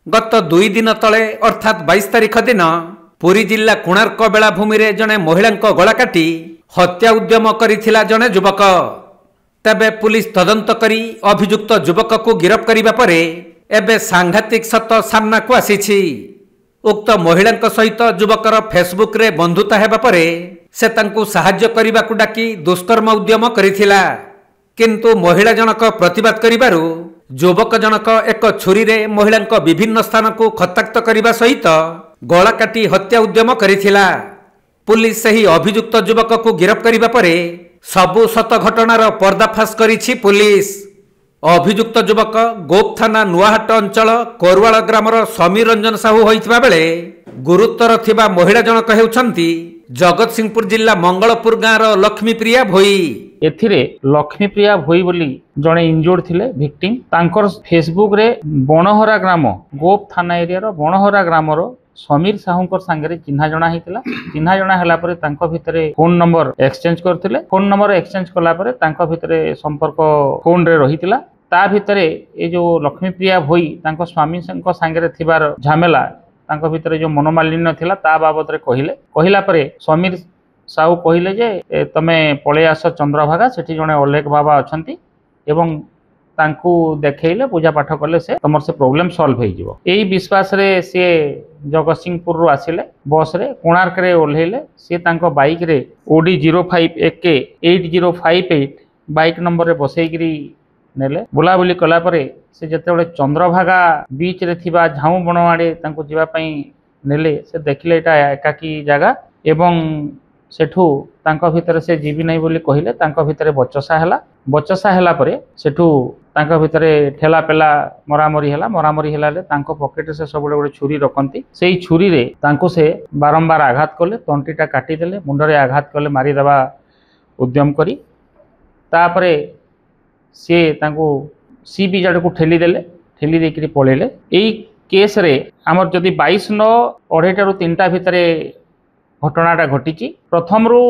गत 2 दिन तले अर्थात 22 तारिख दिन पुरी जिला कोणार्क बेलाभूमि रे जने महिला गला काटी हत्या उद्यम करिथिला जने युवक। तेबे पुलिस तदंत करी अभियुक्त युवक को गिरफ्त करिबा परे एबे सांघातिक सत सामना को आसीछि। उक्त महिला सहित युवकर फेसबुक रे बंधुता हेबा परे से तांकु सहाय्य करिबा को डाकी दुष्कर्म उद्यम करिथिला, किंतु महिला जनक प्रतिवाद करिबारु युवक जनक एक छुरी रे महिला विभिन्न स्थान को खताक्त करने सहित गला काटी हत्या उद्यम करिथिला। पुलिस सही अभियुक्त युवक को गिरफ्त करने परे सबु सत घटनार पर्दाफाश करिछि पुलिस। अभियुक्त युवक गोप थाना नुआहाट अंचल कोरवाल ग्रामर समीर रंजन साहू होइथिबा बेले गुरुतर थिबा महिला जनक हेउछंती जगतसिंहपुर जिला मंगलपुर गाँव लक्ष्मीप्रिया भोई। एथिरे लक्ष्मीप्रिया भोई बोली जड़े इंजोर्ड थिले विक्टिम तांकर फेसबुक रे बणहरा ग्राम गोप थाना एरिया रो बणहरा ग्राम रो समीर साहू सांगे चिन्हा जना होता। चिन्हा जना है भितर फोन नंबर एक्सचेंज करथिले। फोन नंबर एक्सचेंज कला भितर संपर्क फोन रे रही ता भितर ये जो लक्ष्मीप्रिया भोई तांको स्वामी सांगे थिबार झमेला तांको भितर जो मनोमालिन्य थिला ता बाबद रे कहला परे समीर साहू कहले जे तमे पळे आस चंद्रभागा सेठी जने अलेख बाबा अछंती एवं तांकू देखैले पूजा पाठ कले से तमर से प्रॉब्लम सॉल्व हो जिवो। एई विश्वास रे से जगतसिंहपुर रो आसिले बस रे कोणार्क रे ओल्हेले। से तांको बाइक रे ओडी 05 AK 8058 बाइक नंबर रे बसैगिरी नेले। बुलाबुली कला परे से जेतेबेले चंद्रभागा बीच रे थिबा झाऊ बण आड़े तांको जिबा पई नेले। से देखिले एटा एकाकी जगह एवं सेठू तांको भितर से जीवी नहीं बोली कहले। तांको भितर बचसा हैला परे सेठू तांको भितर ठेला पेला मरामरी हैला ले तांको पॉकेट से सब गोटे छुरी रखती। सेई छुरी रे तांको से बारंबार आघात कले, तंटीटा काटी देले, मुंडरे आघात कले, मारी देबा उद्यम करी तापरे से तांको सी बीच आड़ को ठेली देले, ठेली देकरी पळेले। एई केस रे हमर जदी 22/9 ରୁ 3टा भितर घटनाटा घटी। प्रथम रू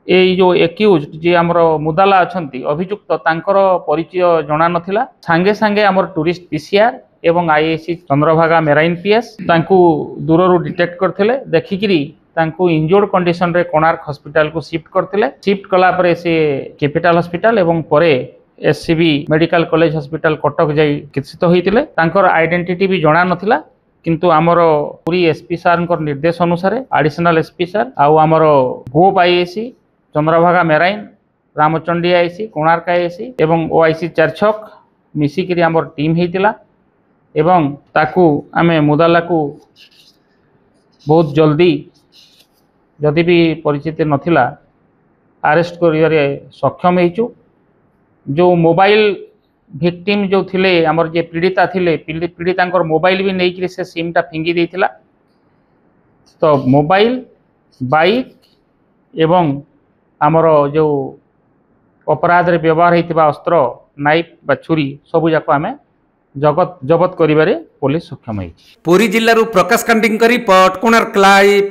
ये जो एक्यूज जी आमर मुदाला अछंती अभियुक्त तांकर परिचय जना नथिला। सांगे सांगे आमर टूरिस्ट पीसीआर एवं IAC चंद्रभागा मेराइन PS तांकू दूररू डिटेक्ट करथिले। देखिकिरी तांकू इंजोर्ड कंडीशन रे कोणार्क हॉस्पिटल को शिफ्ट करथिले। शिफ्ट कला परे से कैपिटल हॉस्पिटल एवं परे SCB medical college hospital Cuttack जाई चिकित्सित होइतिले। तांकर आइडेंटिटी भी जना नथिला, किंतु आमर पूरी SP सार निर्देश अनुसार एडिशनल SP सार आउ आमर गोप IAC Chandrabhaga marine Ramchandi IAC Konark IAC एवं OIC 4 छक मिसिकिरी आमर टीम हेतिला एवं ताकू आमे मुदाला को बहुत जल्दी जदि भी परिचित नथिला अरेस्ट करिवारे सक्षम हेचु। जो मोबाइल विक्टिम जो थिले आमर जे पीड़िता थिले पीड़िता मोबाइल भी नहीं कि से सिमटा फिंगी देथिला। तो मोबाइल बाइक एवं आमर जो अपराध रे व्यवहार होता अस्त्र नाइफ बा छुरी सबू जाक आमे जबत करिबारे पुलिस सक्षम है। पुरी जिल्लारू प्रकाश कांडिंग रिपोर्ट कोणार्क लाइव।